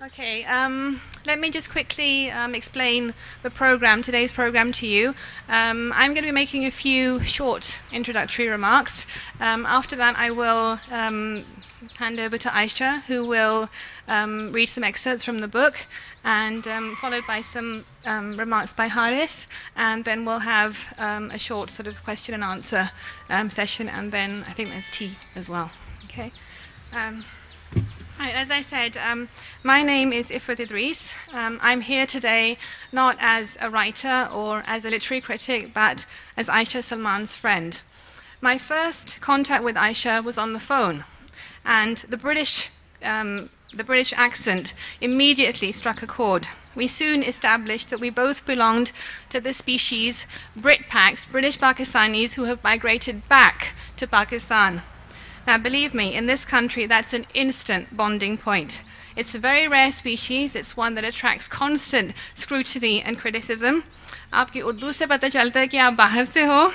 Okay, let me just quickly explain the program, today's program to you. I'm going to be making a few short introductory remarks. After that, I will hand over to Ayesha, who will read some excerpts from the book, and followed by some remarks by Haris, and then we'll have a short sort of question and answer session, and then I think there's tea as well. Okay. Right, as I said, my name is Ifrit Idris. I'm here today not as a writer or as a literary critic, but as Ayesha Salman's friend. My first contact with Ayesha was on the phone, and the British accent immediately struck a chord. We soon established that we both belonged to the species Britpaks, British Pakistanis who have migrated back to Pakistan. Now, believe me, in this country, that's an instant bonding point. It's a very rare species. It's one that attracts constant scrutiny and criticism. Aapki Urdu se pata chalta hai ki aap bahar se ho.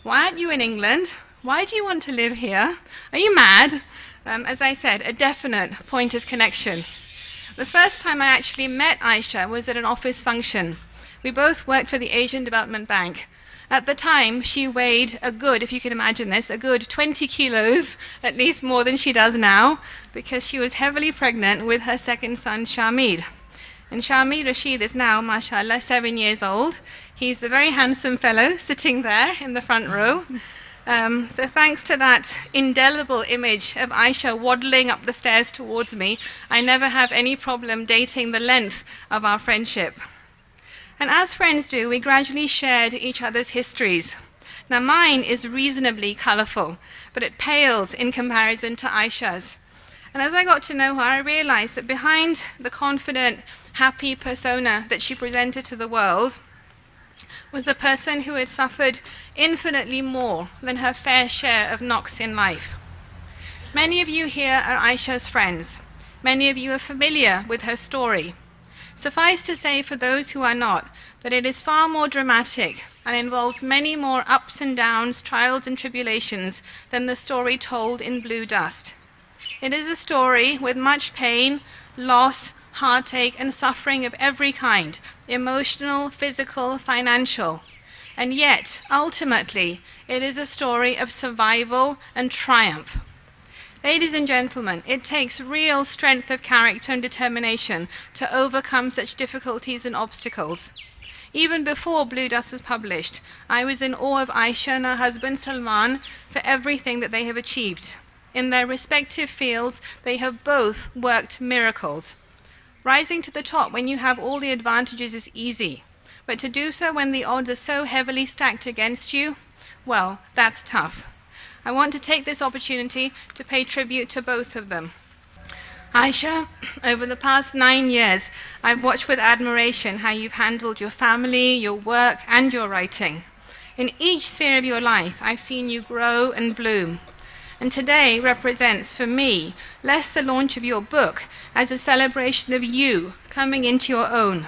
Why aren't you in England? Why do you want to live here? Are you mad? As I said, a definite point of connection. The first time I actually met Ayesha was at an office function. We both worked for the Asian Development Bank. At the time, she weighed a good, if you can imagine this, a good 20 kilos, at least more than she does now, because she was heavily pregnant with her second son, Shamir. And Shamir Rashid is now, mashallah, 7 years old. He's the very handsome fellow sitting there in the front row. So thanks to that indelible image of Ayesha waddling up the stairs towards me, I never have any problem dating the length of our friendship. And as friends do, we gradually shared each other's histories. Now, mine is reasonably colorful, but it pales in comparison to Ayesha's. And as I got to know her, I realized that behind the confident, happy persona that she presented to the world was a person who had suffered infinitely more than her fair share of knocks in life. Many of you here are Ayesha's friends. Many of you are familiar with her story. Suffice to say, for those who are not, that it is far more dramatic and involves many more ups and downs, trials and tribulations than the story told in Blue Dust. It is a story with much pain, loss, heartache and suffering of every kind, emotional, physical, financial. And yet, ultimately, it is a story of survival and triumph. Ladies and gentlemen, it takes real strength of character and determination to overcome such difficulties and obstacles. Even before Blue Dust was published, I was in awe of Ayesha and her husband Salman for everything that they have achieved. In their respective fields, they have both worked miracles. Rising to the top when you have all the advantages is easy, but to do so when the odds are so heavily stacked against you, well, that's tough. I want to take this opportunity to pay tribute to both of them. Ayesha, over the past 9 years, I've watched with admiration how you've handled your family, your work, and your writing. In each sphere of your life, I've seen you grow and bloom. And today represents, for me, less the launch of your book as a celebration of you coming into your own,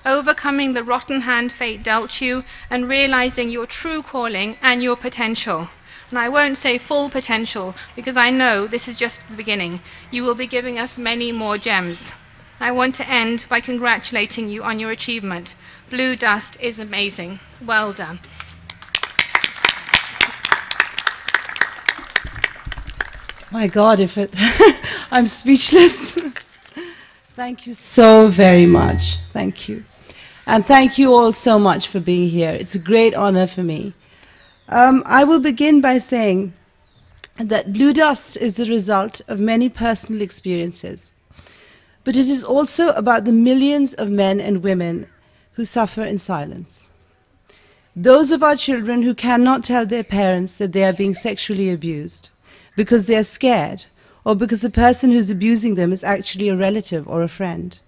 overcoming the rotten hand fate dealt you, and realizing your true calling and your potential. And I won't say full potential, because I know this is just the beginning. You will be giving us many more gems. I want to end by congratulating you on your achievement. Blue Dust is amazing. Well done. My God, I'm speechless. Thank you so very much. Thank you. And thank you all so much for being here. It's a great honor for me. I will begin by saying that Blue Dust is the result of many personal experiences, but it is also about the millions of men and women who suffer in silence. Those of our children who cannot tell their parents that they are being sexually abused because they are scared, or because the person who's abusing them is actually a relative or a friend.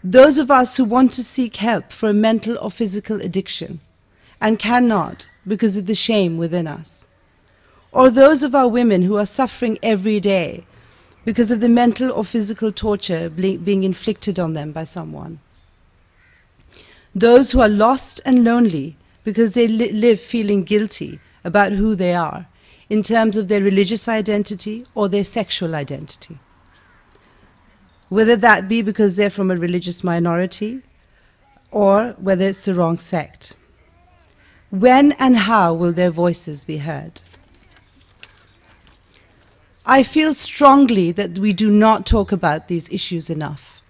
Those of us who want to seek help for a mental or physical addiction and cannot because of the shame within us. Or those of our women who are suffering every day because of the mental or physical torture being inflicted on them by someone. Those who are lost and lonely because they live feeling guilty about who they are in terms of their religious identity or their sexual identity. whether that be because they're from a religious minority or whether it's the wrong sect. When and how will their voices be heard? I feel strongly that we do not talk about these issues enough.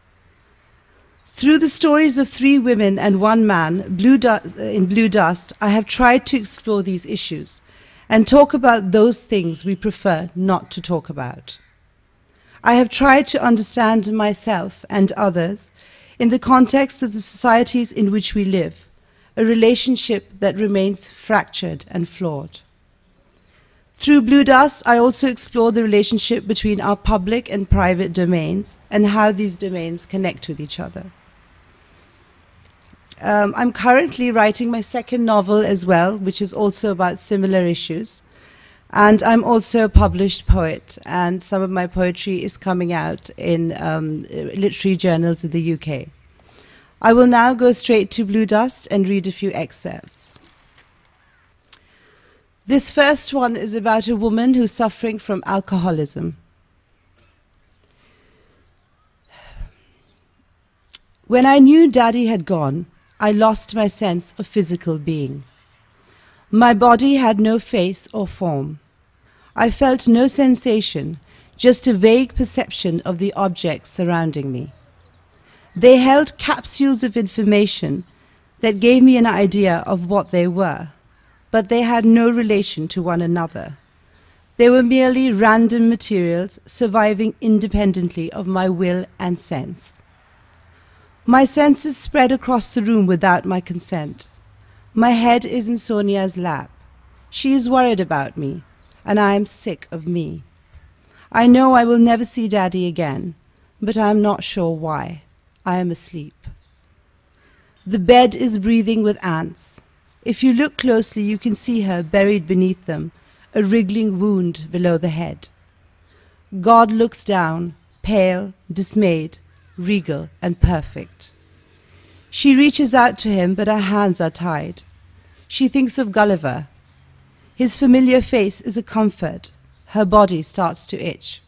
Through the stories of 3 women and 1 man in Blue Dust, I have tried to explore these issues and talk about those things we prefer not to talk about. I have tried to understand myself and others in the context of the societies in which we live, a relationship that remains fractured and flawed. Through Blue Dust, I also explore the relationship between our public and private domains and how these domains connect with each other. I'm currently writing my 2nd novel as well, which is also about similar issues. And I'm also a published poet, and some of my poetry is coming out in literary journals in the UK. I will now go straight to Blue Dust and read a few excerpts. This first one is about a woman who's suffering from alcoholism. When I knew Daddy had gone, I lost my sense of physical being. My body had no face or form. I felt no sensation, just a vague perception of the objects surrounding me. They held capsules of information that gave me an idea of what they were, but they had no relation to one another. They were merely random materials surviving independently of my will and sense. My senses spread across the room without my consent. My head is in Sonia's lap. She is worried about me, and I am sick of me. I know I will never see Daddy again, but I am not sure why. I am asleep. The bed is breathing with ants. If you look closely, you can see her buried beneath them, a wriggling wound below the head. God looks down, pale, dismayed, regal and perfect. She reaches out to him, but her hands are tied. She thinks of Gulliver. His familiar face is a comfort. Her body starts to itch.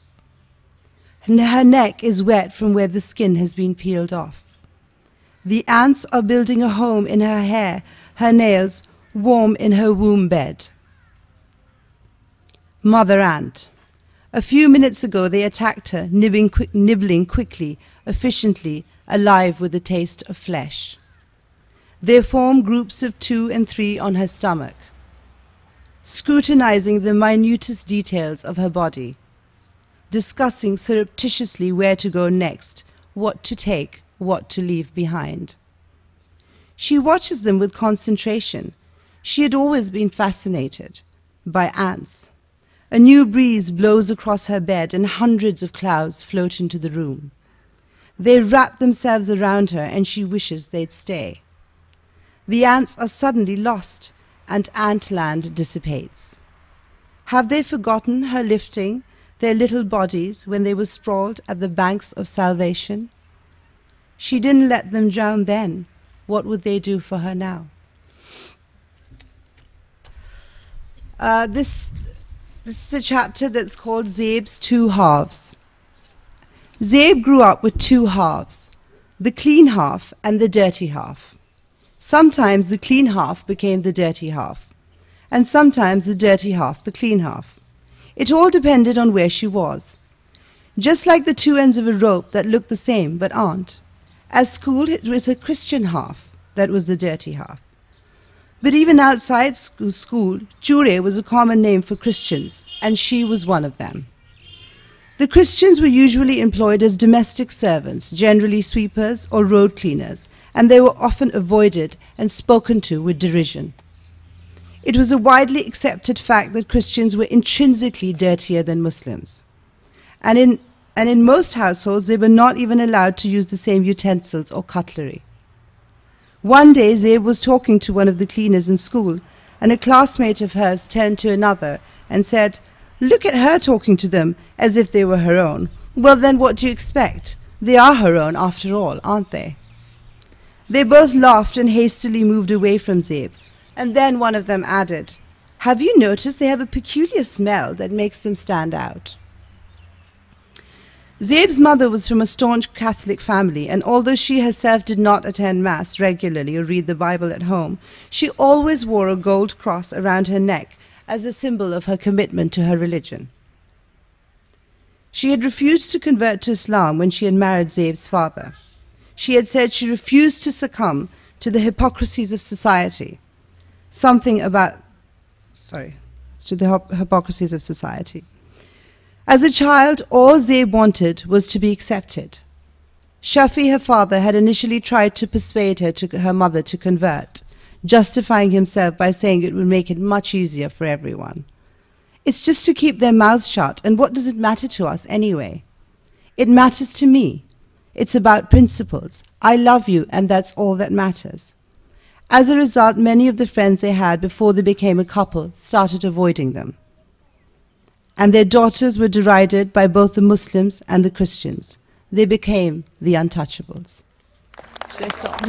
Her neck is wet from where the skin has been peeled off. The ants are building a home in her hair, her nails warm in her womb bed. Mother ant. A few minutes ago they attacked her, nibbling quickly, efficiently, alive with the taste of flesh. They form groups of 2 and 3 on her stomach, scrutinizing the minutest details of her body, discussing surreptitiously where to go next, what to take, what to leave behind. She watches them with concentration. She had always been fascinated by ants. A new breeze blows across her bed and hundreds of clouds float into the room. They wrap themselves around her and she wishes they'd stay. The ants are suddenly lost and Antland dissipates. Have they forgotten her lifting their little bodies when they were sprawled at the banks of salvation? She didn't let them drown then. What would they do for her now? This is a chapter that's called Zeyb's 2 halves. Zeyb grew up with 2 halves, the clean half and the dirty half. Sometimes the clean half became the dirty half, and sometimes the dirty half the clean half. It all depended on where she was. Just like the 2 ends of a rope that look the same but aren't. At school it was a Christian half that was the dirty half. But even outside school, Jure was a common name for Christians, and she was one of them. The Christians were usually employed as domestic servants, generally sweepers or road cleaners, and they were often avoided and spoken to with derision. It was a widely accepted fact that Christians were intrinsically dirtier than Muslims. And in most households, they were not even allowed to use the same utensils or cutlery. One day, Zeyb was talking to one of the cleaners in school, and a classmate of hers turned to another and said, "Look at her talking to them as if they were her own." Well, then what do you expect? They are her own after all, aren't they? They both laughed and hastily moved away from Zeyb, and then one of them added, "Have you noticed they have a peculiar smell that makes them stand out?" Zeyb's mother was from a staunch Catholic family, and although she herself did not attend Mass regularly or read the Bible at home, she always wore a gold cross around her neck as a symbol of her commitment to her religion. She had refused to convert to Islam when she had married Zeyb's father. She had said she refused to succumb to the hypocrisies of society. Hypocrisies of society. As a child, all Zeyb wanted was to be accepted. Shafi, her father, had initially tried to persuade her mother to convert, justifying himself by saying it would make it much easier for everyone. It's just to keep their mouths shut, and what does it matter to us anyway? It matters to me. It's about principles. I love you, and that's all that matters. As a result, many of the friends they had before they became a couple started avoiding them. And their daughters were derided by both the Muslims and the Christians. They became the untouchables. Should I stop?